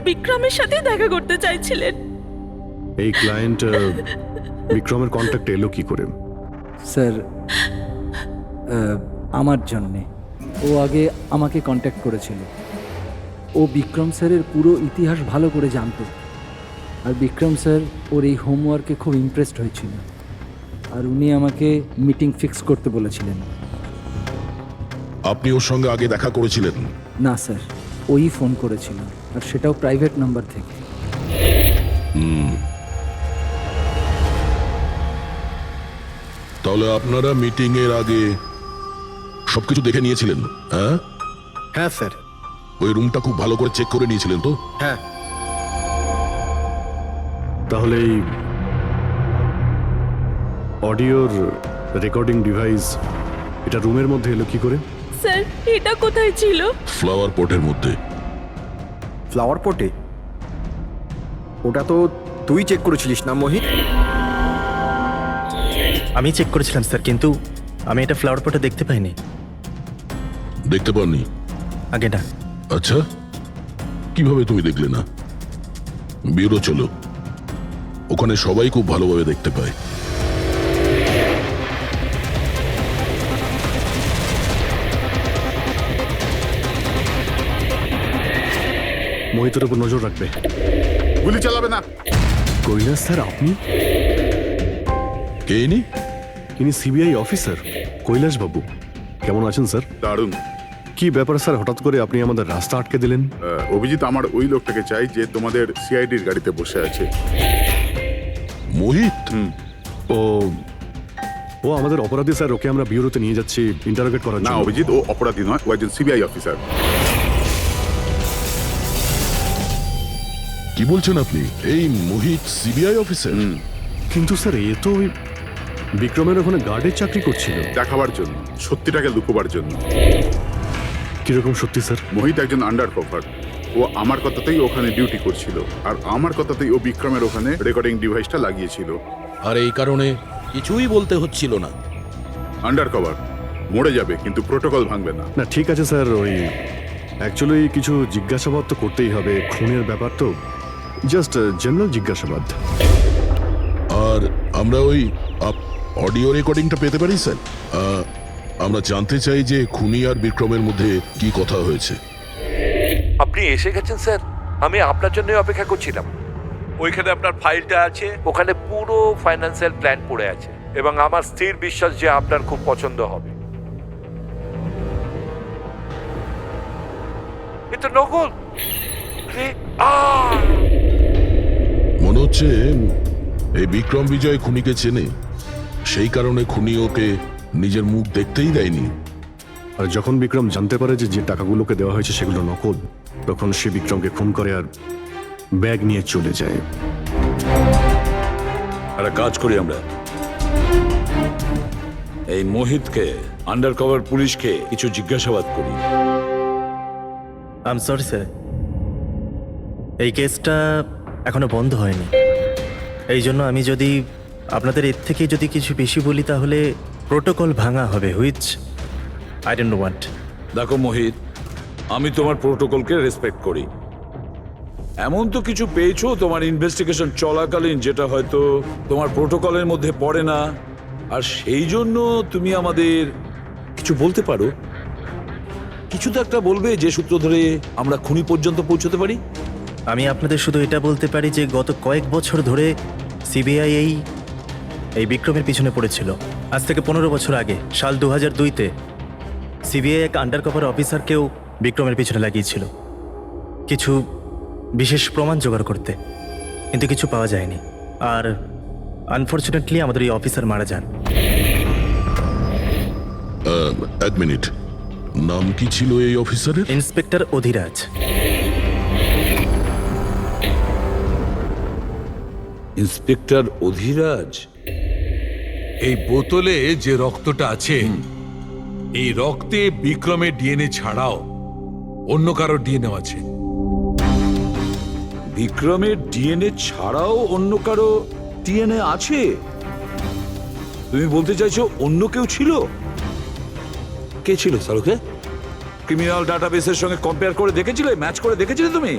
বিক্রমের সাথে দেখা করতে চাইছিলেন। এই ক্লায়েন্ট বিক্রমের কন্ট্যাক্ট এলো কি করে? স্যার আমার জন্যে ও আগে আমাকে কন্ট্যাক্ট করেছিল। ও বিক্রম স্যারের পুরো ইতিহাস ভালো করে জানতো, আর বিক্রম স্যার ওর এই হোমওয়ার্কে খুব ইমপ্রেসড হয়েছিল, আর উনি আমাকে মিটিং ফিক্স করতে বলেছিলেন। আপনি ওর সঙ্গে আগে দেখা করেছিলেন? না স্যার, ওই ফোন করেছিল, আর সেটাও প্রাইভেট নাম্বার থেকে। তাহলে আপনারা মিটিং এর আগে সবকিছু দেখে নিয়েছিলেন? হ্যাঁ হ্যাঁ স্যার। ওই রুমটা খুব ভালো করে চেক করে নিয়েছিলেন তো? হ্যাঁ। তাহলে এই অডিওর রেকর্ডিং ডিভাইস এটা রুমের মধ্যে এলো কি করে? স্যার, এটা কোথায় ছিল? ফ্লাওয়ার পটের মধ্যে। ফ্লাওয়ার পটে? ওটা তো তুই চেক করেছিলিস না মোহিত? আমি চেক করেছিলাম স্যার, কিন্তু আমি এটা ফ্লাওয়ার পটে দেখতে পাইনি। দেখতে পাননি? আগে না। আচ্ছা, কিভাবে তুমি দেখলে না? ব্যুরো চলো, ওখানে সবাই খুব ভালোভাবে দেখতে পায়। মোহিতের উপর নজর রাখবে। গুলি চালাবে না। কৈলাস স্যার, আপনি? কে ইনি? ইনি সিবিআই অফিসার কৈলাস বাবু। কেমন আছেন স্যার? দারুণ। কি ব্যাপার স্যার, হঠাৎ করে আপনি আমাদের রাস্তা আটকে দিলেন? অভিজিৎ, আমার ওই লোকটাকে চাই যে তোমাদের সিআইডির গাড়িতে বসে আছে। মোহিত? ও ও আমাদের অপরাধী স্যার, ওকে আমরা ব্যুরোতে নিয়ে যাচ্ছি ইন্টারোগেট করার না জন্য। অভিজিৎ, ও অপরাধী নয়, ও একজন সিবিআই অফিসার। কি বলছেন আপনি? এই মোহিত সিবিআই অফিসার? কিন্তু স্যার, এ তো ওই বিক্রমের ওখানে গার্ডের চাকরি করছিল। দেখাবার জন্য, সত্যিটাকে লুকোবার জন্য। কিরকম সত্যি স্যার? মোহিত একজন আন্ডার কভার। ও আমার কথাতেই ওখানে ডিউটি করছিল, আর আমার কথাতেই ও বিক্রমের ওখানে রেকর্ডিং ডিভাইসটা লাগিয়েছিল। আর এই কারণে কিছুই বলতে হচ্ছিল না। আন্ডার কভার মরে যাবে, কিন্তু প্রোটোকল ভাঙবে না। না ঠিক আছে স্যার, ওই অ্যাকচুয়ালি কিছু জিজ্ঞাসাবাদ তো করতেই হবে, খুনের ব্যাপার তো, জাস্ট জেনারেল জিজ্ঞাসাবাদ। আর আমরা ওই অডিও রেকর্ডিংটা পেতে পারি স্যার? আমরা জানতে চাই যে খুনি আর বিক্রমের মধ্যে কি কথা হয়েছে। আপনি এসে গেছেন স্যার, আমি আপনার জন্যই অপেক্ষা করছিলাম। ওইখানে আপনার ফাইলটা আছে, ওখানে পুরো ফাইন্যান্সিয়াল প্ল্যান পড়ে আছে, এবং আমার স্থির বিশ্বাস যে আপনার খুব পছন্দ হবে। এটা নকল। মনে হচ্ছে এই বিক্রম বিজয় খুনিকে চেনে, সেই কারণে খুনি ওকে নিজের মুখ দেখতেই দেয়নি। আর যখন বিক্রম জানতে পারে যে যে টাকাগুলোকে দেওয়া হয়েছে সেগুলো নকল, তখন সে বিক্রমকে খুন করে আর ব্যাগ নিয়ে চলে যায়। একটা কাজ করি আমরা, এই মোহিতকে, আন্ডার কভার পুলিশকে কিছু জিজ্ঞাসাবাদ করি। আই এম সরি স্যার, এই কেসটা এখনো বন্ধ হয়নি। এই জন্য আমি যদি আপনাদের এর থেকে যদি কিছু বেশি বলি তাহলে প্রোটোকল ভাঙা হবে, হুইচ আই ডোন্ট ওয়ান্ট। দেখো মোহিত, আমি তোমার প্রোটোকলকে রেসপেক্ট করি। এমন তো কিছু পেয়েছো তোমার ইনভেস্টিগেশন চলাকালীন যেটা হয়তো তোমার প্রোটোকলের মধ্যে পড়ে না, আর সেই জন্য তুমি আমাদের কিছু বলতে পারো। কিছু তো একটা বলবে যে সূত্র ধরে আমরা খুনি পর্যন্ত পৌঁছতে পারি। আমি আপনাদের শুধু এটা বলতে পারি যে গত কয়েক বছর ধরে সিবিআই এই বিক্রমের পিছনে পড়েছিল। আজ থেকে 15 বছর আগে, সাল 2002-তে সিবিআই এক আন্ডার কভার অফিসারকেও বিক্রমের পিছনে লাগিয়েছিল কিছু বিশেষ প্রমাণ জোগাড় করতে, কিন্তু কিছু পাওয়া যায়নি। আর আনফর্চুনেটলি আমাদের এই অফিসার মারা যান। এক মিনিট, নাম কি ছিল এই অফিসারের? ইন্সপেক্টর অধিরাজ। ইন্সপেক্টর অধিরাজ? এই বোতলে যে রক্তটা আছে, এই রক্তে বিক্রমের ডিএনএ ছাড়াও অন্য কারো ডিএনএ আছে। বিক্রমের ডিএনএ ছাড়াও অন্য কারো ডিএনএ আছে? তুমি বলতে চাইছো অন্য কেউ ছিল? কে ছিল স্যার? ক্রিমিনাল ডাটাবেসের সঙ্গে কম্পেয়ার করে দেখেছিলে, ম্যাচ করে দেখেছিলে তুমি?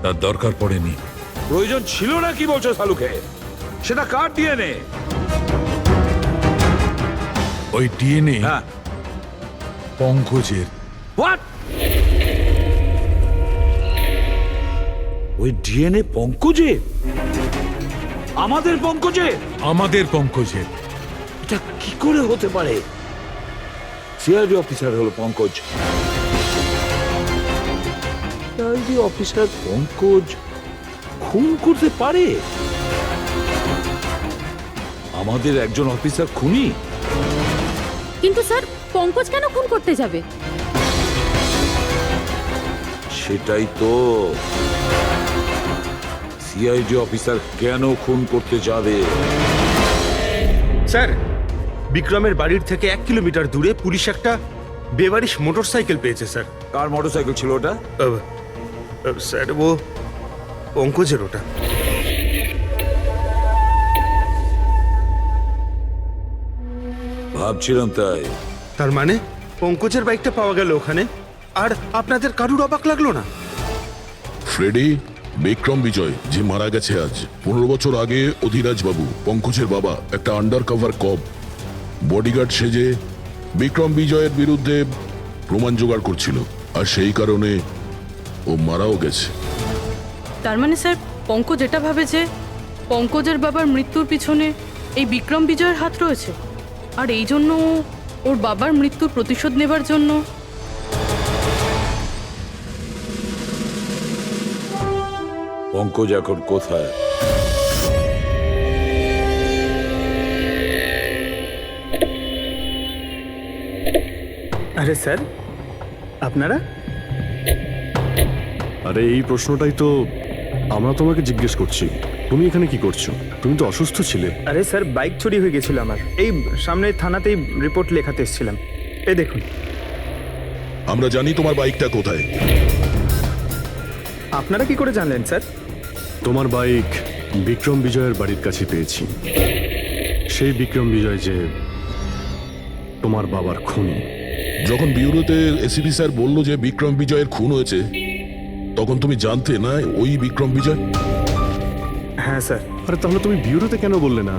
তার দরকার পড়েনি। প্রয়োজন ছিল না কি বলছো সালুকে? সেটা কার ডিএনএ? ওই ডিএনএ হ্যাঁ। পঙ্কজের। হোয়াট? ওই ডিএনএ পঙ্কজে? আমাদের পঙ্কজে? আমাদের পঙ্কজের। এটা কি করে হতে পারে? সিআইডি অফিসার হলো পঙ্কজ। সিআইডি অফিসার পঙ্কজ খুন করতে পারে? আমাদের একজন অফিসার খুনি? কিন্তু স্যার পঙ্কজ কেন খুন করতে যাবে? সেটাই তো, সিআইডি অফিসার কেন খুন করতে যাবে? স্যার, বিক্রমের বাড়ির থেকে 1 কিলোমিটার দূরে পুলিশ একটা বেবারিশ মোটরসাইকেল পেয়েছে স্যার। কার মোটরসাইকেল ছিল ওটা? স্যার ও পঙ্কজের ওটা। ভাবছিলাম তাই। তার মানে পঙ্কজের বাইকটা পাওয়া গেল ওখানে, আর আপনাদের কারুর অবাক লাগলো না? ফ্রেডি, বিক্রম বিজয় যে মারা গেছে আজ 15 বছর আগে, অধিরাজ বাবু পঙ্কজের বাবা একটা আন্ডার কভার কপ বডিগার্ড সেজে বিক্রম বিজয়ের বিরুদ্ধে প্রমাণ জোগাড় করছিল, আর সেই কারণে ও মারাও গেছে। তার মানে স্যার পঙ্কজ এটা ভাবে যে পঙ্কজের বাবার মৃত্যুর পিছনে এই বিক্রম বিজয়ের হাত রয়েছে, আর এই জন্য ওর বাবার মৃত্যুর প্রতিশোধ নেবার জন্য। পঙ্কজ এখন কোথায়? আরে স্যার, আপনারা? আরে এই প্রশ্নটাই তো আমরা তোমাকে জিজ্ঞেস করছি। তুমি এখানে কি করছো? তুমি তো অসুস্থ ছিলে। আরে স্যার, বাইক চুরি হয়ে গেছিল আমার। এই সামনে থানাতেই রিপোর্ট লেখাতে এসেছিলাম। এই দেখুন। আমরা জানি তোমার বাইকটা কোথায়। আপনারা কি করে জানলেন স্যার? তোমার বাইক বিক্রম বিজয়ের বাড়ির কাছে পেয়েছি। সেই বিক্রম বিজয় যে তোমার বাবার খুনি। যখন বিউরোতে এসিপি স্যার বলল যে বিক্রম বিজয়ের খুন হয়েছে, তখন তুমি জানতে না ওই বিক্রম বিজয়? হ্যাঁ স্যার। আরে তাহলে তুমি বিউরোতে কেন বললে না?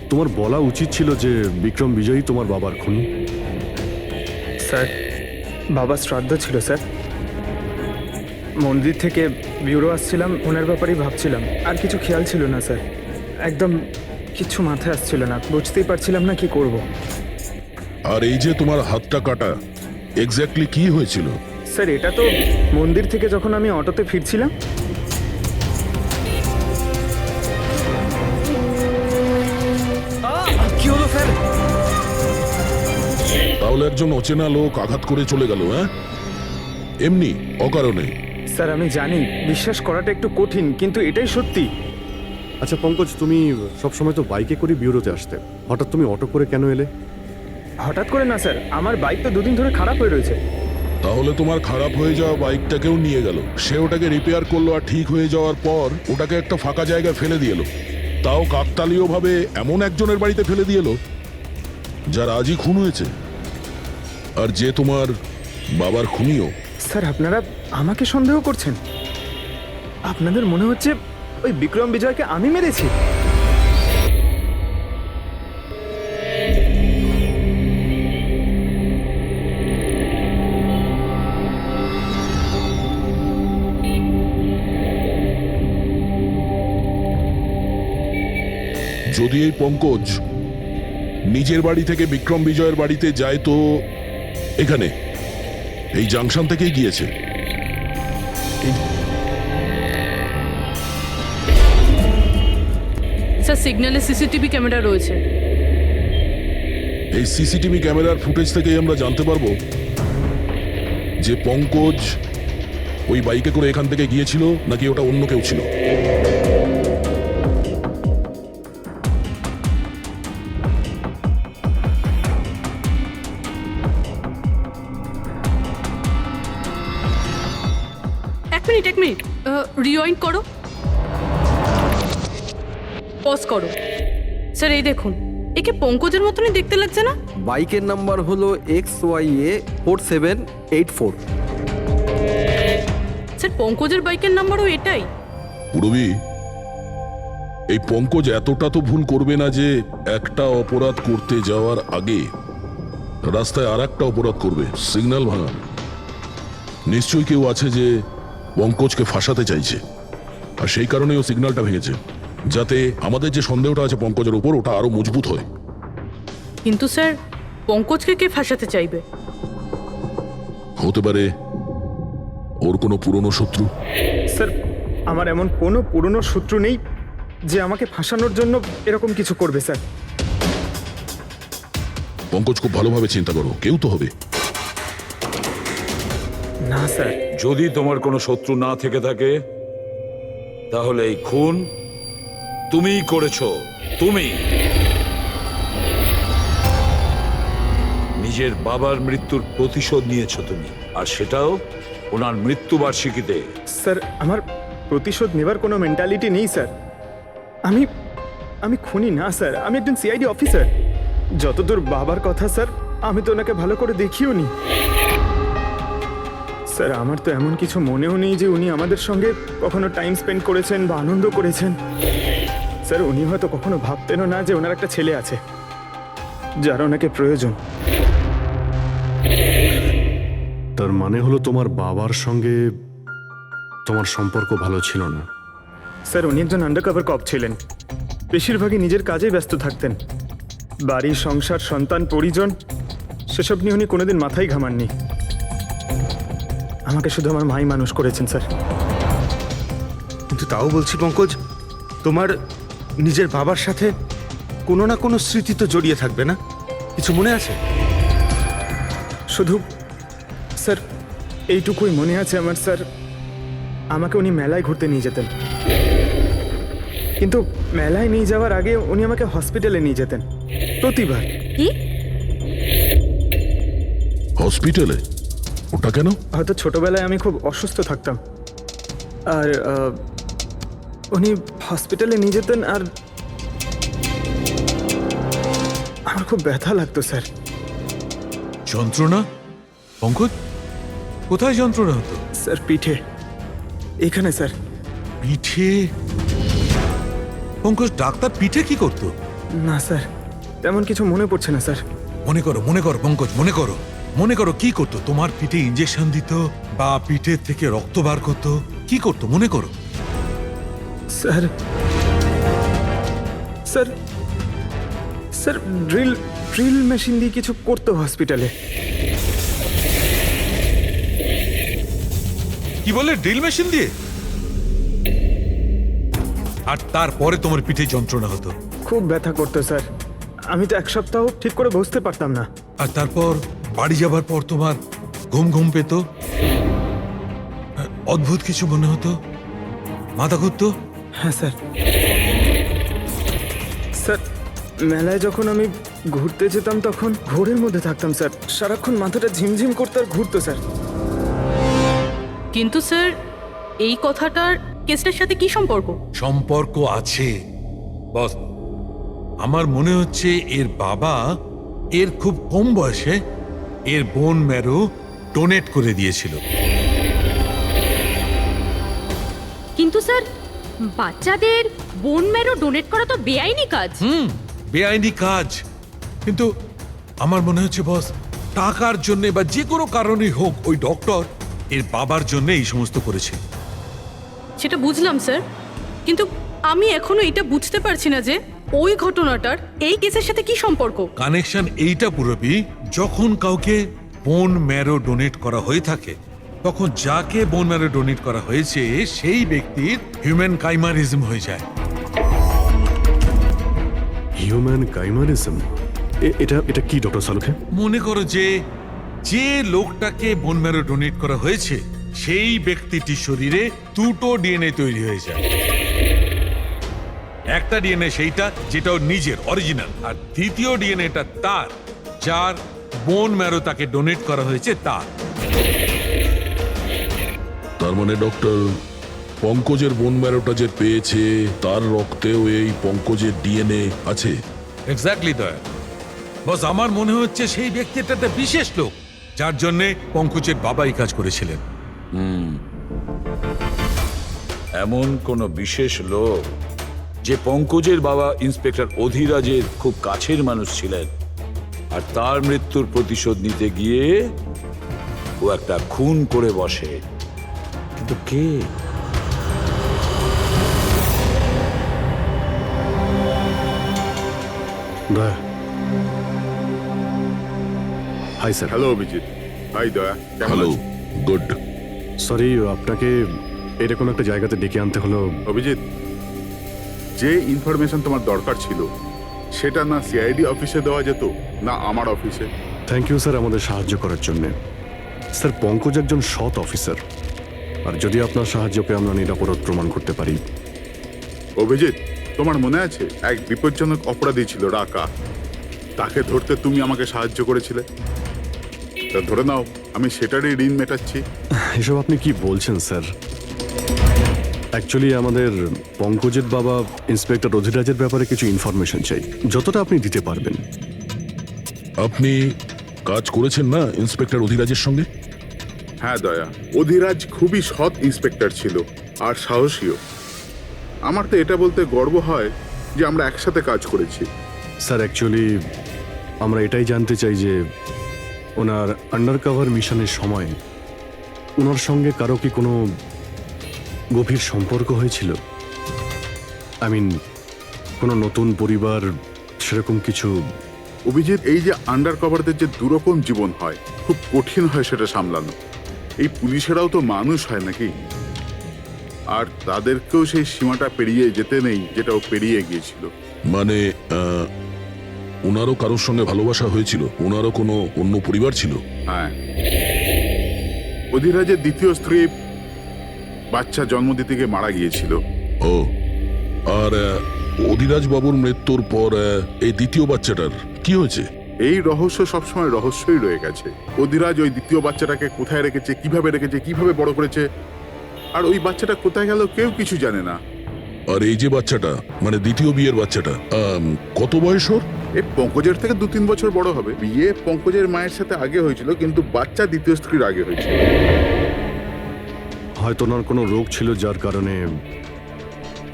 তোমার বলা উচিত ছিল যে বিক্রম বিজয়ই তোমার বাবার খুনি। স্যার, বাবার শ্রাদ্ধ ছিল স্যার। মন্দির থেকে বিউরো আসছিলাম, ওনার ব্যাপারেই ভাবছিলাম, আর কিছু খেয়াল ছিল না স্যার। একদম কিছু মাথায় আসছিল না, বুঝতেই পারছিলাম না কি করব। আর এই যে তোমার হাতটা কাটা, এক্স্যাক্টলি কি হয়েছিল? স্যার, এটা তো মন্দির থেকে যখন আমি অটোতে ফিরছিলাম। কি হলো স্যার? তাহলে একজন অচেনা লোক আঘাত করে চলে গেল? হ্যাঁ, এমনি অকারণে? স্যার আমি জানি বিশ্বাস করাটা একটু কঠিন, কিন্তু এটাই সত্যি। আচ্ছা পঙ্কজ, তুমি সবসময় তো বাইকে করে বিউরোতে আসতে, হঠাৎ তুমি অটো করে কেন এলে? হঠাৎ করে না স্যার, আমার বাইক তো 2 দিন ধরে খারাপ হয়ে রয়েছে। তাহলে তোমার খারাপ হয়ে যাওয়া বাইকটাকেও নিয়ে গেল। সে ওটাকে রিপেয়ার করলো, আর ঠিক হয়ে যাওয়ার পর ওটাকে একটা ফাঁকা জায়গায় ফেলে দিয়ে এলো। তাও কাকতালীয় ভাবে এমন একজনের বাড়িতে ফেলে দিয়ে এলো যার আজই খুন হয়েছে, আর যে তোমার বাবার খুনিও। স্যার, আপনারা আমাকে সন্দেহ করছেন? আপনাদের মনে হচ্ছে ওই বিক্রম বিজয়কে আমি মেরেছি? যদি এই পঙ্কজ নিজের বাড়ি থেকে বিক্রম বিজয়ের বাড়িতে যায়, তো এখানে এই জাংশন থেকেই গিয়েছে। স্যার সিগন্যালে সিসিটিভি ক্যামেরা রয়েছে। এই সিসিটিভি ক্যামেরার ফুটেজ থেকেই আমরা জানতে পারবো যে পঙ্কজ ওই বাইকে করে এখান থেকে গিয়েছিল নাকি ওটা অন্য কেউ ছিল। এক মিনিট রিওয়াইন্ড করো, পজ করো। স্যার এই দেখুন, একে পঙ্কজের মতনই দেখতে লাগছে না? বাইকের নাম্বার হলো XYA 4784। স্যার পঙ্কজের বাইকের নাম্বারও এটাই। পুরবী, এই পঙ্কজ এতটা তো ভুল করবে না যে একটা অপরাধ করতে যাওয়ার আগে রাস্তায় আর একটা অপরাধ করবে, সিগন্যাল ভাঙা। নিশ্চয়ই কেউ আছে যে পঙ্কজকে ফাঁসাতে চাইছে, আর সেই কারণেই ও সিগন্যালটা ভেঙেছে, যাতে আমাদের যে সন্দেহটা আছে পঙ্কজের উপর ওটা আরো মজবুত হয়। কিন্তু স্যার পঙ্কজকে কে ফাঁসাতে চাইবে? হতে পারে ওর কোনো পুরনো শত্রু। স্যার আমার এমন কোনো পুরনো শত্রু নেই যে আমাকে ফাঁসানোর জন্য এরকম কিছু করবে স্যার। পঙ্কজ, খুব ভালোভাবে চিন্তা করো, কেউ তো হবে। না স্যার। যদি তোমার কোনো শত্রু না থেকে থাকে তাহলে এই খুন তুমিই করেছো। তুমি নিজের বাবার মৃত্যুর প্রতিশোধ নিয়েছো তুমি, আর সেটাও ওনার মৃত্যুবার্ষিকীতে। স্যার আমার প্রতিশোধ নেবার কোনো মেন্টালিটি নেই স্যার। আমি আমি খুনি না স্যার, আমি একজন সিআইডি অফিসার। যতদূর বাবার কথা স্যার, আমি তো ওনাকে ভালো করে দেখিও নি স্যার। আমার তো এমন কিছু মনেও নেই যে উনি আমাদের সঙ্গে কখনো টাইম স্পেন্ড করেছেন বা আনন্দ করেছেন। স্যার উনি হয়তো কখনো ভাবতেনও না যে ওনার একটা ছেলে আছে যার ওনাকে প্রয়োজন। তার মানে হলো তোমার বাবার সঙ্গে তোমার সম্পর্ক ভালো ছিল না? স্যার উনি একজন আন্ডারকভার কপ ছিলেন, বেশিরভাগই নিজের কাজে ব্যস্ত থাকতেন। বাড়ি, সংসার, সন্তান, পরিজন সেসব নিয়ে উনি কোনোদিন মাথায় ঘামাননি। আমাকে শুধু আমার মাই মানুষ করেছেন স্যার। কিন্তু তাও বলছি পঙ্কজ, তোমার নিজের বাবার সাথে কোনো না কোনো স্মৃতি তো জড়িয়ে থাকবে না? কিছু মনে আছে? শুধু স্যার এইটুকুই মনে আছে আমার স্যার, আমাকে উনি মেলায় ঘুরতে নিয়ে যেতেন, কিন্তু মেলায় নিয়ে যাওয়ার আগে উনি আমাকে হসপিটালে নিয়ে যেতেন প্রতিবার। কি হসপিটালে? ওটা কেন? হয়তো ছোটবেলায় আমি খুব অসুস্থ থাকতাম, আর উনি হসপিটালে নিয়ে যেতেন, আর আমার খুব ব্যথা লাগতো স্যার। যন্ত্রণা? পঙ্কজ, কোথায় যন্ত্রণা হতো? স্যার পিঠে, এখানে স্যার। পিঠে? পঙ্কজ, ডাক্তার পিঠে কি করতো? না স্যার, তেমন কিছু মনে পড়ছে না স্যার। মনে করো পঙ্কজ, মনে করো কি করতো? তোমার পিঠে ইঞ্জেকশন দিত বা পিঠের থেকে রক্ত বার করতো? কি করতো মনে করো? Sir sir sir drill machine দিয়ে কিছু করতো হসপিটালে। কি বলে, ড্রিল মেশিন দিয়ে? আর তারপরে তোমার পিঠে যন্ত্রণা হতো? খুব ব্যথা করতো স্যার, আমি তো এক সপ্তাহ ঠিক করে বসতে পারতাম না। আর তারপর বাড়ি যাবার পর তোমার ঘুম পেত, অদ্ভুত কিছু মনে হতো, মাথা ঘুরতো? হ্যাঁ স্যার। স্যার মেলায় যখন আমি ঘুরতে যেতাম তখন ঘোরের মধ্যে থাকতাম স্যার, সারাক্ষণ মাথাটা ঝিমঝিম করতে আর ঘুরতো স্যার। কিন্তু স্যার এই কথাটার কেসটার সাথে কি সম্পর্ক? সম্পর্ক আছে বস। আমার মনে হচ্ছে এর বাবা এর খুব কম বয়সে এর বোন ম্যারো ডোনেট করে দিয়েছিল। কিন্তু স্যার বাচ্চাদের বোন ম্যারো ডোনেট করা তো বেআইনি কাজ। বেআইনি কাজ, কিন্তু আমার মনে হচ্ছে বস টাকার জন্য বা যে কোনো কারণেই হোক ওই ডক্টর এর বাবার জন্য এই সমস্ত করেছে। সেটা বুঝলাম স্যার, কিন্তু আমি এখনো এটা বুঝতে পারছি না যে ওই ঘটনাটার এই কেসের সাথে কি সম্পর্ক। কানেকশন এইটা পুরোপুরি, যখন কাউকে বোন ম্যারো ডোনেট করা হয়ে থাকে তখন যাকে বোন ম্যারো ডোনেট করা হয়েছে সেই ব্যক্তির হিউম্যান কাইমারিজম হয়ে যায়। হিউম্যান কাইমারিজম? এটা কি ডক্টর সালুখে? মনে করো যে লোকটাকে বোন ম্যারো ডোনেট করা হয়েছে সেই ব্যক্তিটির শরীরে দুটো ডিএনএ তৈরি হয়ে যায়। একটা ডিএনএ সেইটা যেটা ওর নিজের অরিজিনাল, আর দ্বিতীয় ডিএনএটা তার যার বোন ম্যারো তাকে ডোনেট করা হয়েছে তার। তার মানে ডক্টর, পঙ্কজের বোন ম্যারোটা যে পেয়েছে তার রক্তেও এই পঙ্কজের ডিএনএ আছে? এক্স্যাক্টলি দয়া বস, আমার মনে হচ্ছে সেই ব্যক্তিটা একটা বিশেষ লোক যার জন্য পঙ্কজের বাবা এই কাজ করেছিলেন। এমন কোনো বিশেষ লোক যে পঙ্কজের বাবা ইন্সপেক্টর অধিরাজের খুব কাছের মানুষ ছিলেন, আর তার মৃত্যুর প্রতিশোধ নিতে গিয়ে ও একটা খুন করে বসে। কিন্তু কে? Daya. Hi sir. Hello Abhijit. Hi Daya, কেমন হ্যালো, আছো? গুড। সরি, আপনাকে এরকম একটা জায়গাতে ডেকে আনতে হলো। অভিজিৎ, যে ইনফরমেশন তোমার দরকার ছিল সেটা না সিআইডি অফিসে দেওয়া যেত না আমার অফিসে। থ্যাংক ইউ স্যার আমাদের সাহায্য করার জন্যে। স্যার, পঙ্কজ একজন সৎ অফিসার, আর যদি আপনার সাহায্যকে আমরা নিরাপরাধ প্রমাণ করতে পারি। অভিজিৎ, তোমার মনে আছে এক বিপজ্জনক অপরাধী ছিল রাকা, তাকে ধরতে তুমি আমাকে সাহায্য করেছিলে। তা ধরে নাও আমি সেটারই ঋণ মেটাচ্ছি। এসব আপনি কি বলছেন স্যার? অ্যাকচুয়ালি আমাদের পঙ্কজের বাবা ইন্সপেক্টর অধিরাজের ব্যাপারে কিছু ইনফরমেশন চাই, যতটা আপনি দিতে পারবেন। আপনি কাজ করেছেন না ইন্সপেক্টর অধিরাজের সঙ্গে? হ্যাঁ দয়া, অধিরাজ খুবই সৎ ইন্সপেক্টর ছিল আর সাহসীও। আমার তো এটা বলতে গর্ব হয় যে আমরা একসাথে কাজ করেছি। স্যার, অ্যাকচুয়ালি আমরা এটাই জানতে চাই যে ওনার আন্ডারকভার মিশনের সময় ওনার সঙ্গে কারো কি কোনো গভীর সম্পর্ক হয়েছিল? আই মিন, কোনো নতুন পরিবার, সেরকম কিছু? অভিজিৎ, এই যে আন্ডার কভারদের যে দুরকম জীবন হয়, খুব কঠিন হয় সেটা সামলানো। এই পুলিশেরাও তো মানুষ হয় নাকি, আর তাদেরকেও সেই সীমাটা পেরিয়ে যেতে নেই যেটা ও পেরিয়ে গিয়েছিল। মানে ওনারও কারোর সঙ্গে ভালোবাসা হয়েছিল? ওনারও কোনো অন্য পরিবার ছিল? হ্যাঁ, অধিরাজের দ্বিতীয় স্ত্রী বাচ্চা জন্ম দিতে গিয়ে মারা গিয়েছিল। ও, আর অধিরাজ বাবুর মৃত্যুর পর এই দ্বিতীয় বাচ্চাটার কি হয়েছে? এই রহস্য সবসময় রহস্যই রয়ে গেছে। অধিরাজ ওই দ্বিতীয় বাচ্চাটাকে কোথায় রেখেছে, কিভাবে বড় করেছে, আর ওই বাচ্চাটা কোথায় গেল কেউ কিছু জানে না। আর এই যে বাচ্চাটা, মানে দ্বিতীয় বিয়ের বাচ্চাটা, কত বয়স ওর? এ পঙ্কজের থেকে 2-3 বছর বড় হবে। বিয়ে পঙ্কজের মায়ের সাথে আগে হয়েছিল, কিন্তু বাচ্চা দ্বিতীয় স্ত্রীর আগে হয়েছিল। হয়তো ওনার কোনো রোগ ছিল যার কারণে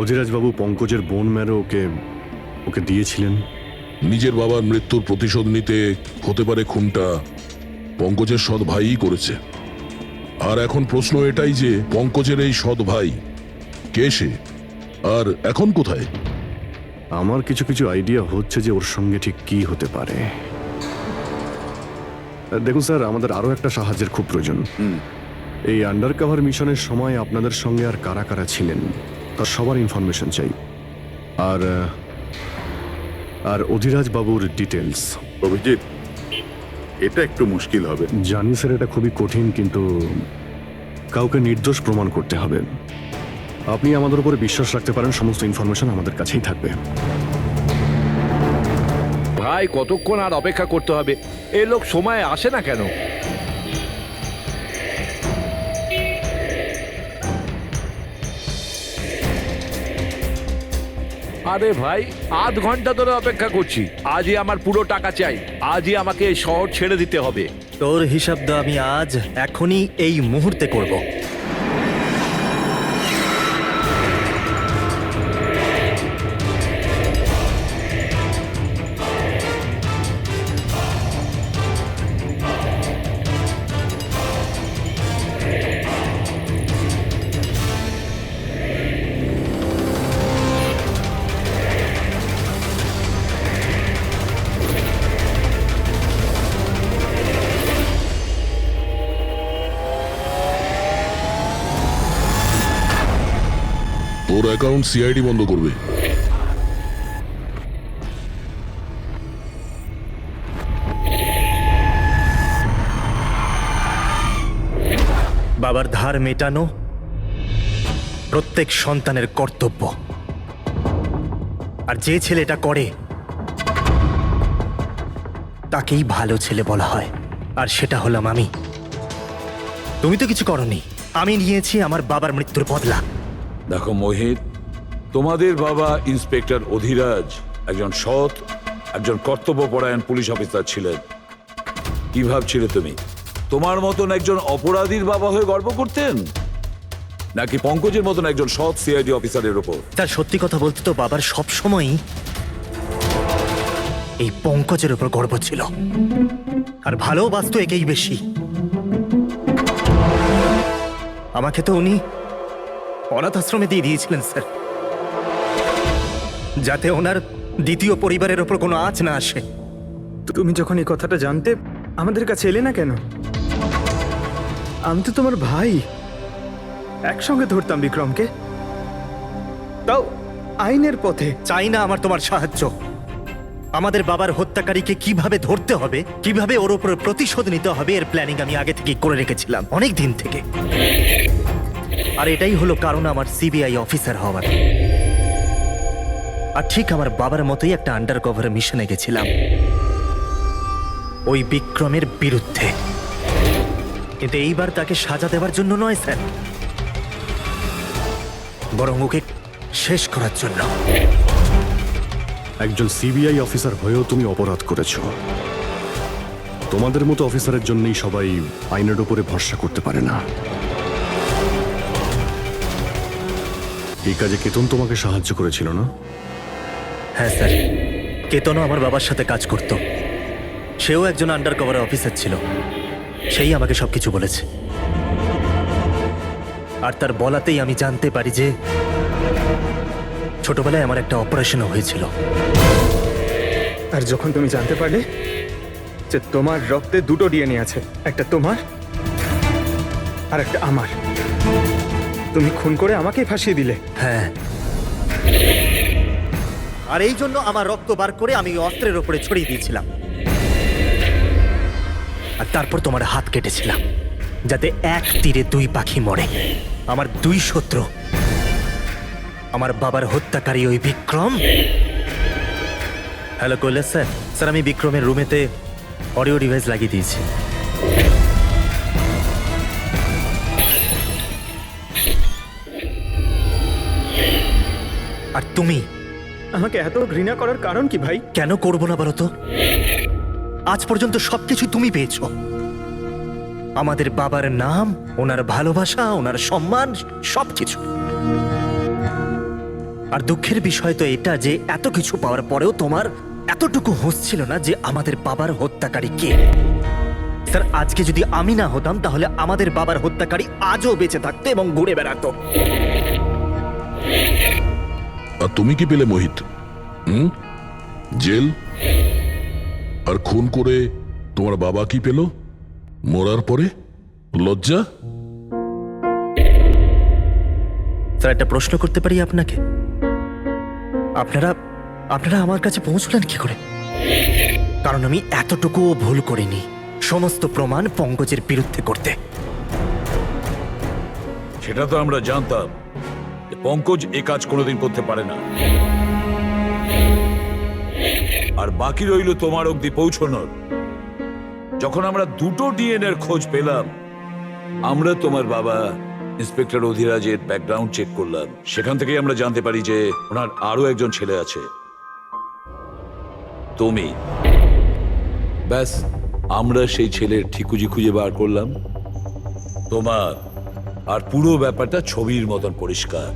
অধিরাজবাবু পঙ্কজের বোন ম্যারো ওকে দিয়েছিলেন। নিজের বাবার মৃত্যুর প্রতিশোধ নিতে হতে পারে খুনটা পঙ্কজের সৎ ভাইই করেছে। আর এখন প্রশ্ন এটাই যে পঙ্কজের এই সৎ ভাই কে সে, আর এখন কোথায়? আমার কিছু কিছু আইডিয়া হচ্ছে যে ওর সঙ্গে ঠিক কি হতে পারে। দেখুন স্যার, আমাদের আরো একটা সাহায্যের খুব প্রয়োজন। এই আন্ডারকভার মিশনের সময় আপনাদের সঙ্গে আর কারা কারা ছিলেন তার সবার ইনফরমেশন চাই, আর অধিরাজ বাবুর ডিটেলস। অভিজিৎ, এটা একটু মুশকিল হবে। জানি স্যার, এটা খুবই কঠিন, কিন্তু কাউকে নির্দোষ প্রমাণ করতে হবে। আপনি আমাদের উপরে বিশ্বাস রাখতে পারেন, সমস্ত ইনফরমেশন আমাদের কাছেই থাকবে। ভাই, কতক্ষণ আর অপেক্ষা করতে হবে? এই লোক সময় আসে না কেন? আরে ভাই, আধ ঘন্টা ধরে অপেক্ষা করছি। আজই আমার পুরো টাকা চাই। আজই আমাকে এই শহর ছেড়ে দিতে হবে। তোর হিসাব তো আমি আজ এখনই এই মুহূর্তে করব। তোর অ্যাকাউন্ট সিআইডি বন্ধ করবে। বাবার ধার মেটানো প্রত্যেক সন্তানের কর্তব্য, আর যে ছেলেটা করে তাকেই ভালো ছেলে বলা হয়, আর সেটা হলাম আমি। তুমি তো কিছু করনি, আমি নিয়েছি আমার বাবার মৃত্যুর বদলা। দেখো মোহিত, তোমাদের বাবা ইন্সপেক্টর অধিরাজ একজন সৎ, একজন কর্তব্যপরায়ণ পুলিশ অফিসার ছিলেন। কি ভাবছিলে তুমি তোমার মতন একজন অপরাধীর বাবা হয়ে গর্ব করতেন? নাকি পঙ্কজের মতন একজন সৎ সিআইডি অফিসারের ওপর? তার সত্যি কথা বলতে তো বাবার সব সময়ই এই পঙ্কজের উপর গর্ব ছিল, আর ভালোবাসতো একেই বেশি। আমাকে তো উনি অনাথ আশ্রমে দিয়ে দিয়েছিলেন স্যার, যাতে ওনার দ্বিতীয় পরিবারের ওপর কোনো আঁচ না আসে। তুমি যখন এই কথাটা জানতে আমাদের কাছে এলে না কেন? আমি তো তোমার ভাই, একসঙ্গে ধরতাম বিক্রমকে, তাও আইনের পথে। চাই না আমার তোমার সাহায্য। আমাদের বাবার হত্যাকারীকে কিভাবে ধরতে হবে, কিভাবে ওর উপর প্রতিশোধ নিতে হবে, এর প্ল্যানিং আমি আগে থেকেই করে রেখেছিলাম অনেক দিন থেকে। আর এটাই হলো কারণ আমার সিবিআই অফিসার হওয়ার। আর ঠিক আমার বাবার মতোই একটা আন্ডার কভার মিশনে গেছিলাম ওই বিক্রমের বিরুদ্ধে। কিন্তু এইবার তাকে সাজা দেওয়ার জন্য নয় স্যার, বরং ওকে শেষ করার জন্য। একজন সিবিআই অফিসার হয়েও তুমি অপরাধ করেছো। তোমাদের মতো অফিসারের জন্যই সবাই আইনের উপরে ভরসা করতে পারে না। এই কাজে কেতন তোমাকে সাহায্য করেছিল না? হ্যাঁ স্যার, কেতনও আমার বাবার সাথে কাজ করত। সেও একজন আন্ডার কভার অফিসার ছিল। সেই আমাকে সবকিছু বলেছে। আর তার বলাতেই আমি জানতে পারি যে ছোটবেলায় আমার একটা অপারেশনও হয়েছিল। আর যখন তুমি জানতে পারলে যে তোমার রক্তে দুটো ডিএনএ আছে, একটা তোমার আর একটা আমার, তুমি খুন করে আমাকেই ফাঁসিয়ে দিলে। হ্যাঁ, আর এই জন্য আমার রক্ত বার করে আমি অস্ত্রের ওপরে ছড়িয়ে দিয়েছিলাম। আর তারপর তোমার হাত কেটেছিলাম, যাতে এক তীরে দুই পাখি মরে। আমার দুই শত্রু, আমার বাবার হত্যাকারী ওই Vikram. Hello Kailash sir. Sir, আমি বিক্রমের রুমেতে অডিও ডিভাইস লাগিয়ে দিয়েছি। আর তুমি আমাকে এত ঘৃণা করার কারণ কি ভাই? কেন করবো না বলো তো? আজ পর্যন্ত সবকিছু তুমি পেয়েছো। আমাদের বাবার নাম, ওনার ভালোবাসা, ওনার সম্মান, সবকিছু। আর দুঃখের বিষয় তো এটা যে এত কিছু পাওয়ার পরেও তোমার এতটুকু হুঁশ ছিল না যে আমাদের বাবার হত্যাকারী কে। স্যার, আজকে যদি আমি না হতাম তাহলে আমাদের বাবার হত্যাকারী আজও বেঁচে থাকতো এবং ঘুরে বেড়াতো। আর তুমি কি পেলে মোহিত? জেল? আর খুন করে তোমার বাবা কি পেল মরার পরে? লজ্জা? স্যার, একটা প্রশ্ন করতে পারি আপনাকে? আপনারা আপনারা আমার কাছে পৌঁছলেন কি করে? কারণ আমি এতটুকুও ভুল করিনি সমস্ত প্রমাণ পঙ্কজের বিরুদ্ধে করতে। সেটা তো আমরা জানতাম যে পঙ্কজ এ কাজ কোনোদিন করতে পারে না। আর বাকি রইল তোমার অবধি পৌঁছানোর। যখন আমরা দুটো ডিএনএর খোঁজ পেলাম, আমরা তোমার বাবা ইন্সপেক্টর অধিরাজের ব্যাকগ্রাউন্ড চেক করলাম। সেখান থেকেই আমরা জানতে পারি যে ওনার আরো একজন ছেলে আছে, তুমি। ব্যাস, আমরা সেই ছেলের ঠিকুজি খুঁজে বার করলাম তোমার। আর পুরো ব্যাপারটা ছবির মতন পরিষ্কার।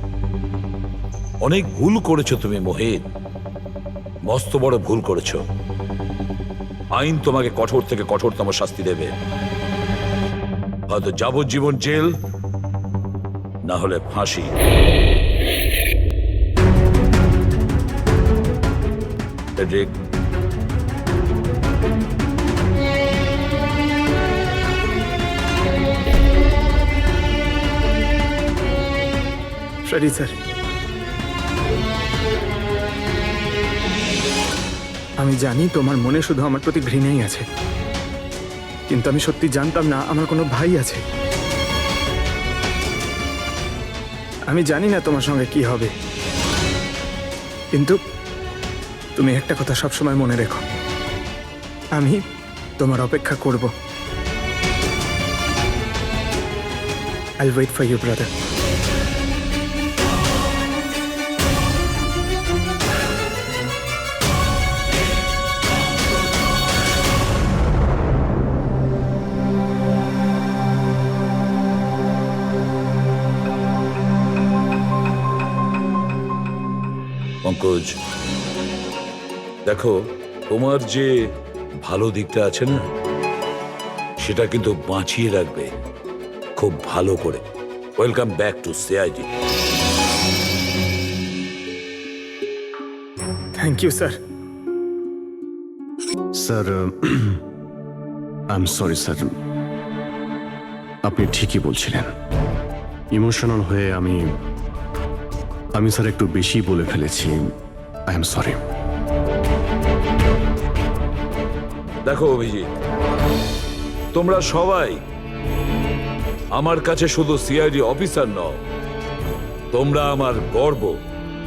অনেক ভুল করেছো তুমি মোহিত, মস্ত বড় ভুল করেছো। আইন তোমাকে কঠোর থেকে কঠোরতম শাস্তি দেবে, হয়তো যাবজ্জীবন জেল, না হলে ফাঁসি। ফ্রেডরিক, সরি স্যার, আমি জানি তোমার মনে শুধু আমার প্রতি ঘৃণাই আছে, কিন্তু আমি সত্যি জানতাম না আমার কোনো ভাই আছে। আমি জানি না তোমার সঙ্গে কি হবে, কিন্তু তুমি একটা কথা সবসময় মনে রেখো, আমি তোমার অপেক্ষা করব। I'll wait for you, brother. Pankaj, দেখো, তোমার যে ভালো দিকটা আছে না, সেটা কিন্তু বাঁচিয়ে রাখবে খুব ভালো করে। Welcome back to CID. Thank you sir. Sir, I am sorry sir, আপনি ঠিকই বলছিলেন। ইমোশনাল হয়ে আমি স্যার একটু বেশি বলে ফেলেছি। I am sorry. দেখো অভিজিৎ, তোমরা সবাই আমার কাছে শুধু সিআইডি অফিসার নও, তোমরা আমার গর্ব,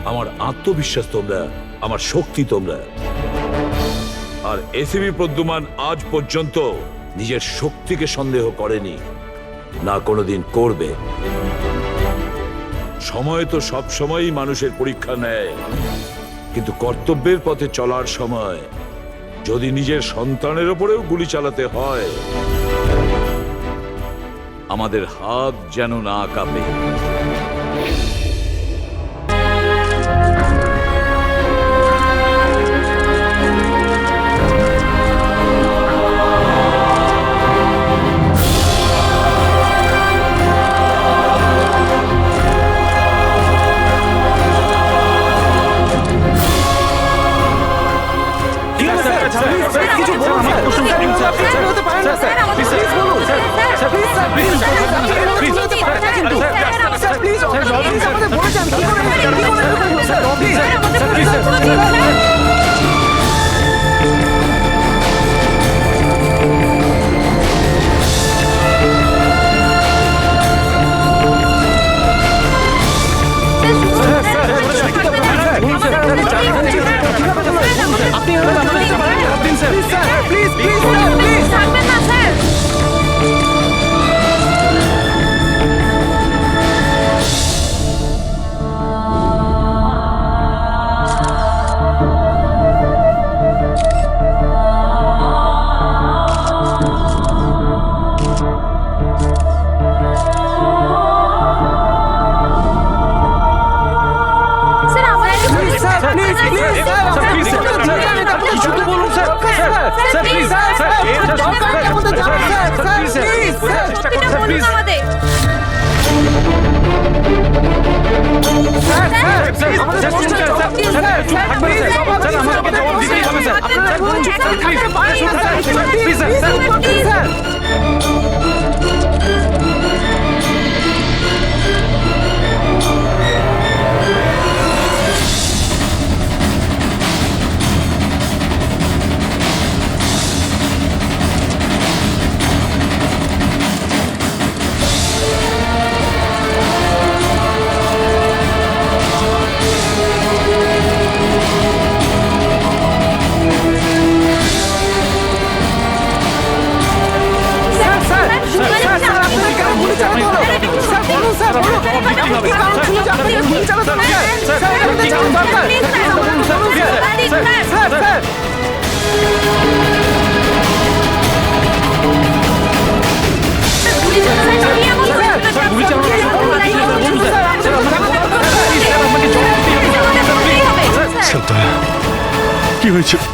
আমার আত্মবিশ্বাস, তোমরা আমার শক্তি। তোমরা আর এসিবি প্রদ্যুমান আজ পর্যন্ত নিজের শক্তিকে সন্দেহ করেনি, না কোনোদিন করবে। সময় তো সব সময়ই মানুষের পরীক্ষা নেয়, কিন্তু কর্তব্যের পথে চলার সময় যদি নিজের সন্তানের ওপরেও গুলি চালাতে হয়, আমাদের হাত যেন না কাঁপে।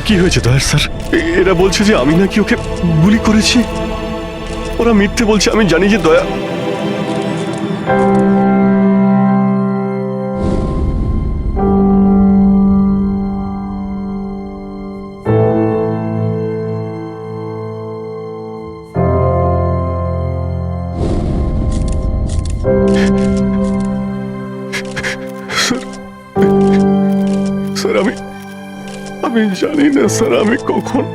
কি হয়েছে দয়ার স্যার? এরা বলছে যে আমি নাকি ওকে গুলি করেছি। ওরা মিথ্যে বলছে, আমি জানি যে দয়া। স্যার, আমি জানি না স্যার, আমি কখন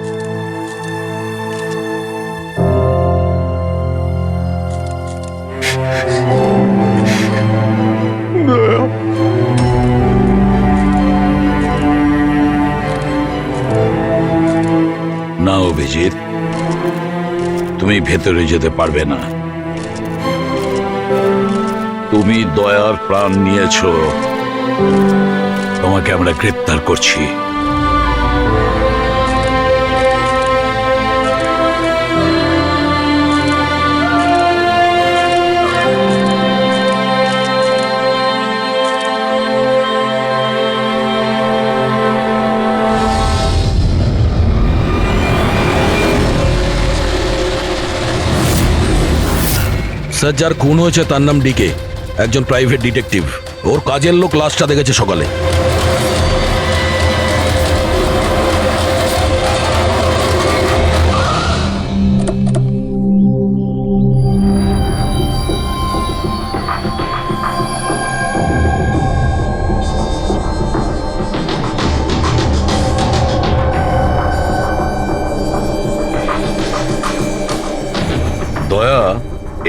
না অভিজিৎ, তুমি ভেতরে যেতে পারবে না। তুমি দয়ার প্রাণ নিয়েছো, তোমাকে আমরা গ্রেপ্তার করছি। স্যার, যার খুন হয়েছে তার নাম ডিকে, একজন প্রাইভেট ডিটেকটিভ। ওর কাজের লোক লাশটা দেখেছে সকালে। দয়া,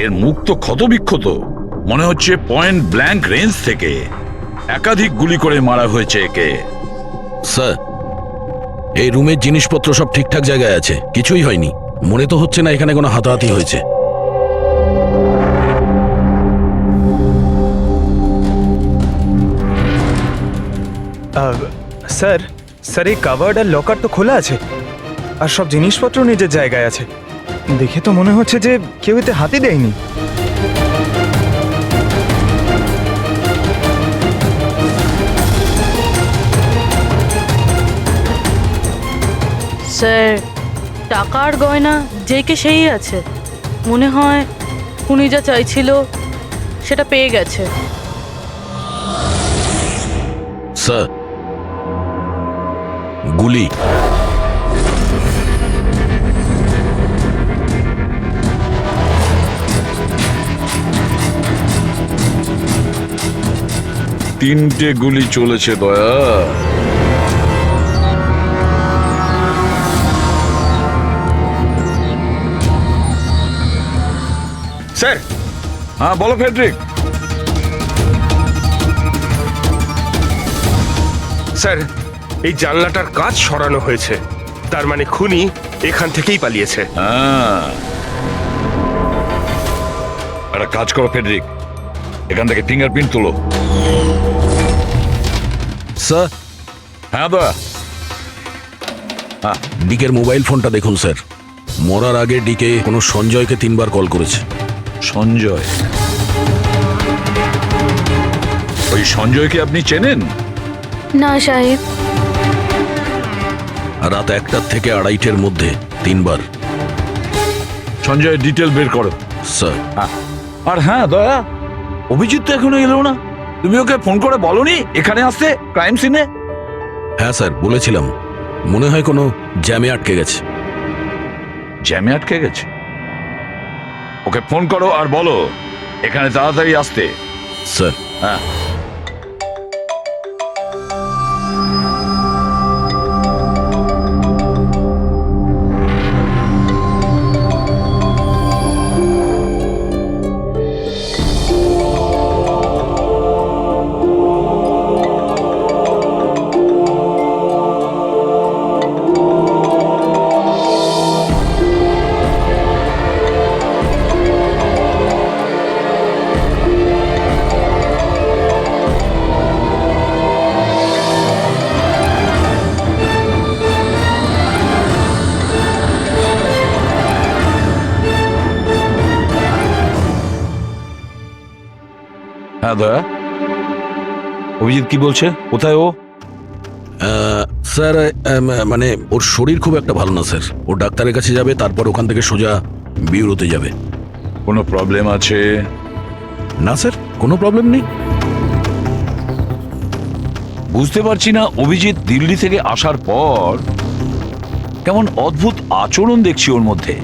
এর মুখ তো ক্ষতবিক্ষত, মনে হচ্ছে পয়েন্ট ব্ল্যাঙ্ক রেঞ্জ থেকে একাধিক গুলি করে মারা হয়েছে একে। স্যার, এই রুমের জিনিসপত্র সব ঠিকঠাক জায়গায় আছে, কিছুই হয়নি। মনে তো হচ্ছে না এখানে কোনো হাতাহাতি হয়েছে। স্যার, স্যার এই কাভার্ড আর লকার তো খোলা আছে, আর সব জিনিসপত্র নিজের জায়গায় আছে। দেখে তো মনে হচ্ছে যে কেউ এতে হাতই দেয়নি। স্যার, টাকার গয়না যে কে সেই আছে। মনে হয় উনি যা চাইছিল সেটা পেয়ে গেছে। স্যার, গুলি। তিনটে গুলি চলেছে দয়া। স্যার। হ্যাঁ বলো ফেডরিক। স্যার, এই জানলাটার কাঁচ সরানো হয়েছে, তার মানে খুনি এখান থেকেই পালিয়েছে। হ্যাঁ, একটা কাজ করো ফেডরিক, এখান থেকে ফিঙ্গারপ্রিন্ট তোলো। স্যার। হ্যাঁ দয়া। ডিকের মোবাইল ফোনটা দেখুন স্যার। মরার আগে ডিকে কোনো সঞ্জয়কে 3 বার কল করেছে। সঞ্জয়? ওই সঞ্জয়কে আপনি চেনেন? না সাহেব। রাত 1টা থেকে 2:30-এর মধ্যে 3 বার। সঞ্জয়ের ডিটেল বের করো স্যার। আর হ্যাঁ দয়া, অভিজিৎ তো এখনো এলো না, তুমি ওকে ফোন করে বলনি এখানে আসতে ক্রাইম সিনে? হ্যাঁ স্যার, বলেছিলাম। মনে হয় কোনো জ্যামে আটকে গেছে। জ্যামে আটকে গেছে? ওকে ফোন করো আর বলো এখানে তাড়াতাড়ি আসতে। স্যার। হ্যাঁ। হ্যাঁ দয়া, অভিজিৎ কি বলছে? কোথায় ও? স্যার, মানে ওর শরীর খুব একটা ভালো না স্যার। ও ডাক্তারের কাছে যাবে, তারপর ওখান থেকে সোজা বিউরোতে যাবে। কোনো প্রবলেম আছে? না স্যার, কোনো প্রবলেম নেই। বুঝতে পারছি না, অভিজিৎ দিল্লি থেকে আসার পর কেমন অদ্ভুত আচরণ দেখছি ওর মধ্যে।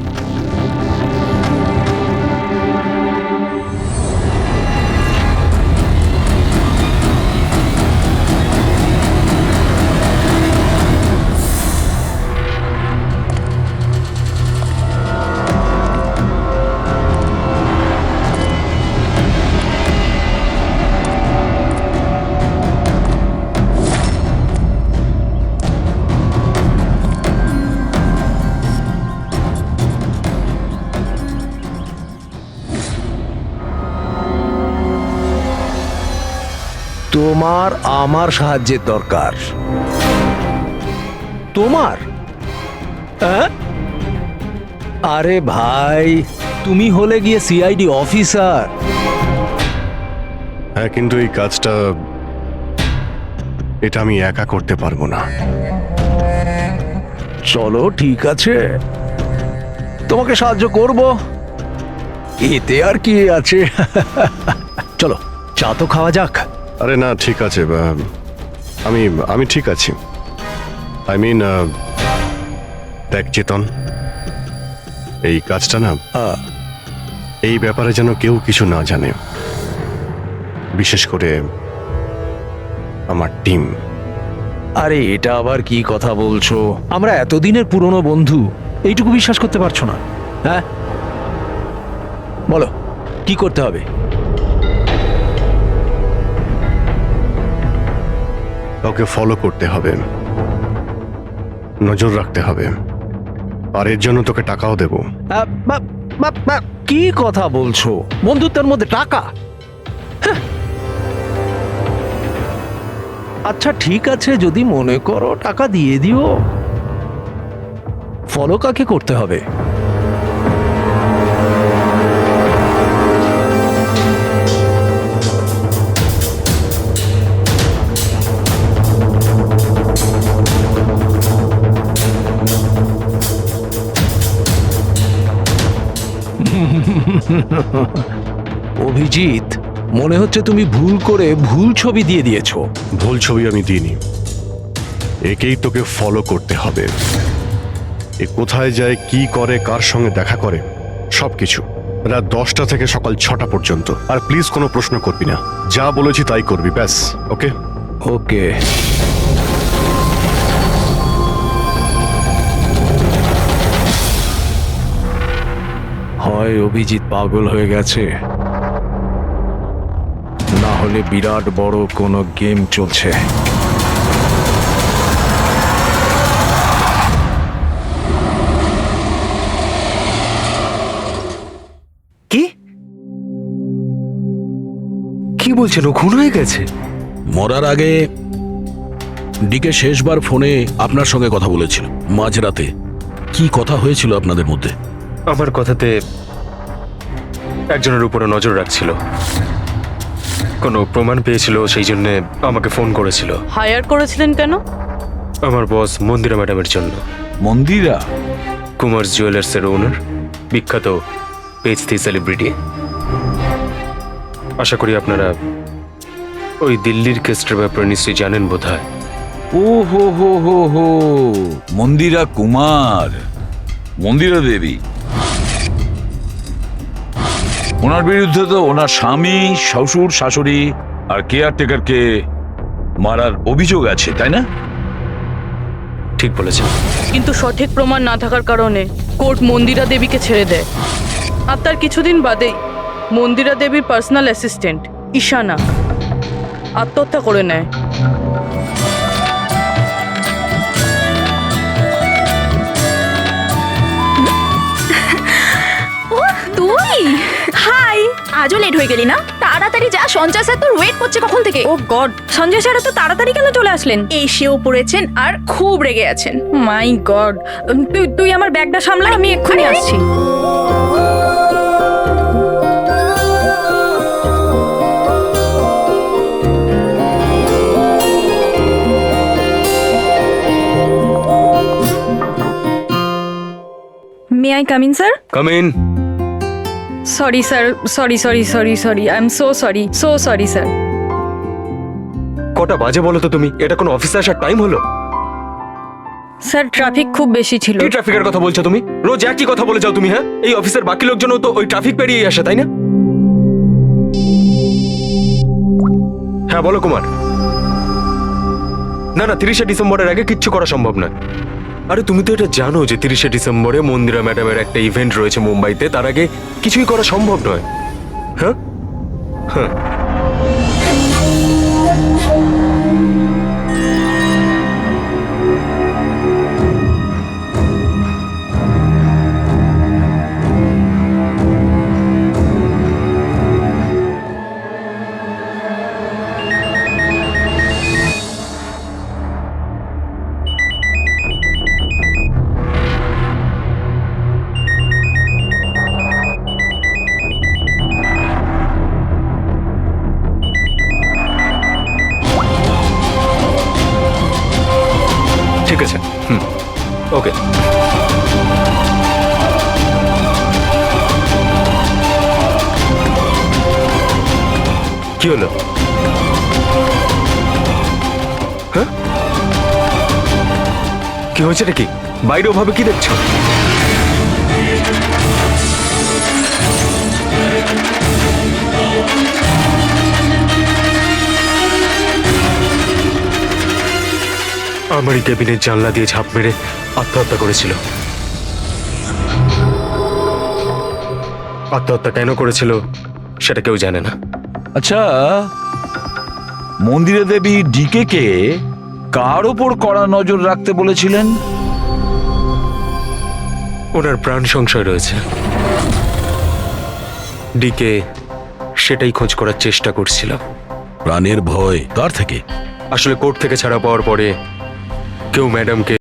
তোমার আমার সাহায্যের দরকার। তোমার? আরে ভাই, তুমি হলে গিয়ে সিআইডি অফিসার। হ্যাঁ, কিন্তু এই কাজটা এটা আমি একা করতে পারবো না। চলো ঠিক আছে, তোমাকে সাহায্য করব, এতে আর কি আছে। চলো চা তো খাওয়া যাক। আরে না, ঠিক আছে, আমি আমি ঠিক আছি। আই মিন, দেখ চেতন, এই কাজটা না, এই ব্যাপারে যেন কেউ কিছু না জানে, বিশেষ করে আমার টিম। আরে এটা আবার কি কথা বলছো? আমরা এতদিনের পুরনো বন্ধু, এইটুকু বিশ্বাস করতে পারছো না? হ্যাঁ বলো কি করতে হবে? কাউকে ফলো করতে হবে, নজর রাখতে হবে, আর এর জন্য তোকে টাকাও দেবো। কি কথা বলছো? বন্ধুত্বের মধ্যে টাকা? হ্যাঁ। আচ্ছা ঠিক আছে, যদি মনে করো টাকা দিয়ে দিও। ফলো কাকে করতে হবে? অভিজিৎ, মনে হচ্ছে তুমি ভুল করে ভুল ছবি দিয়ে দিয়েছো। ভুল ছবি আমি দিইনি, একেই তোকে ফলো করতে হবে। এ কোথায় যায়, কি করে, কার সঙ্গে দেখা করে, সবকিছু। রাত 10টা থেকে সকাল 6টা পর্যন্ত। আর প্লিজ কোনো প্রশ্ন করবি না, যা বলেছি তাই করবি, ব্যাস। ওকে ওকে। হয় অভিজিৎ পাগল হয়ে গেছে, না হলে বিরাট বড় কোনো গেম চলছে। কি কি বলছেন? ও খুন হয়ে গেছে? মরার আগে ডিকে শেষবার ফোনে আপনার সঙ্গে কথা বলেছিল মাঝরাতে। কি কথা হয়েছিল আপনাদের মধ্যে? আমার কথাতে একজনের উপরে নজর রাখছিল, কোনো প্রমাণ পেয়েছিল, সেই জন্য আমাকে ফোন করেছিল। হায়ার করেছিলেন কেন? আমার বস মন্দিরা ম্যাডামের জন্য। মন্দিরা? কুমার জুয়েলার্সের ওনার, বিখ্যাত পেজথি সেলিব্রিটি। আশা করি আপনারা ওই দিল্লির কেসটার ব্যাপারে নিশ্চয়ই জানেন বোধহয়। ও হো হো হো হো, মন্দিরা কুমার, মন্দিরা দেবী। ওনার বিরুদ্ধে তো ওনার স্বামী, শ্বশুর, শাশুড়ি আর কেয়ারটেকারকে মারার অভিযোগ আছে, তাই না? ঠিক বলেছেন। কিন্তু সঠিক প্রমাণ না থাকার কারণে কোর্ট মন্দিরা দেবীকে ছেড়ে দেয়। আর তার কিছুদিন বাদেই মন্দিরা দেবীর পার্সোনাল অ্যাসিস্ট্যান্ট ঈশানা আত্মহত্যা করে নেয়। তুই? হাই, আজও লেট হয়ে গেলি না? তাড়াতাড়ি যা, সঞ্জয় স্যার তোর ওয়েট করছে কখন থেকে। ও গড, সঞ্জয় স্যার তো তাড়াতাড়ি কেন চলে আসলেন? এসেও পড়েছেন আর খুব রেগে আছেন। মাই গড, তুই আমার ব্যাগটা সামলা, আমি এক্ষুনি আসছি। May I come in sir? Come in. Sorry sir, sorry sorry sorry sorry, I am so sorry, so sorry sir. কটা বাজে বলো তো তুমি? এটা কোনো অফিসে আসার টাইম হলো? স্যার ট্রাফিক খুব বেশি ছিল। কি ট্রাফিকের কথা বলছো তুমি? রোজ একই কথা বলে যাও তুমি। হ্যাঁ, এই অফিসের বাকি লোকজনও তো ওই ট্রাফিক পেরিয়ে আসে, তাই না? হ্যাঁ বলো কুমার। না না, 30শে ডিসেম্বরের আগে কিচ্ছু করা সম্ভব নয়। আরে তুমি তো এটা জানো যে 30শে ডিসেম্বরে মন্দিরা ম্যাডামের একটা ইভেন্ট রয়েছে মুম্বাইতে, তার আগে কিছুই করা সম্ভব নয়। হ্যাঁ হ্যাঁ। ঠিক আছে, ওকে। কি হলো? হ্যাঁ, কি হয়েছে নাকি? বাইরে ওভাবে কি দেখছো? আমারই কেবিনের জানলা দিয়ে ঝাঁপ মেরে আত্মহত্যা করেছিল। আত্মহত্যা কেন করেছিল সেটা কেউ জানে না। আচ্ছা, মন্দিরা দেবী ডিকে কে কার ওপর কড়া নজর রাখতে বলেছিলেন? ওনার প্রাণ সংশয় রয়েছে। ডিকে সেটাই খোঁজ করার চেষ্টা করছিল। প্রাণের ভয় কার থেকে? আসলে কোর্ট থেকে ছাড়া পাওয়ার পরে কেউ ম্যাডামকে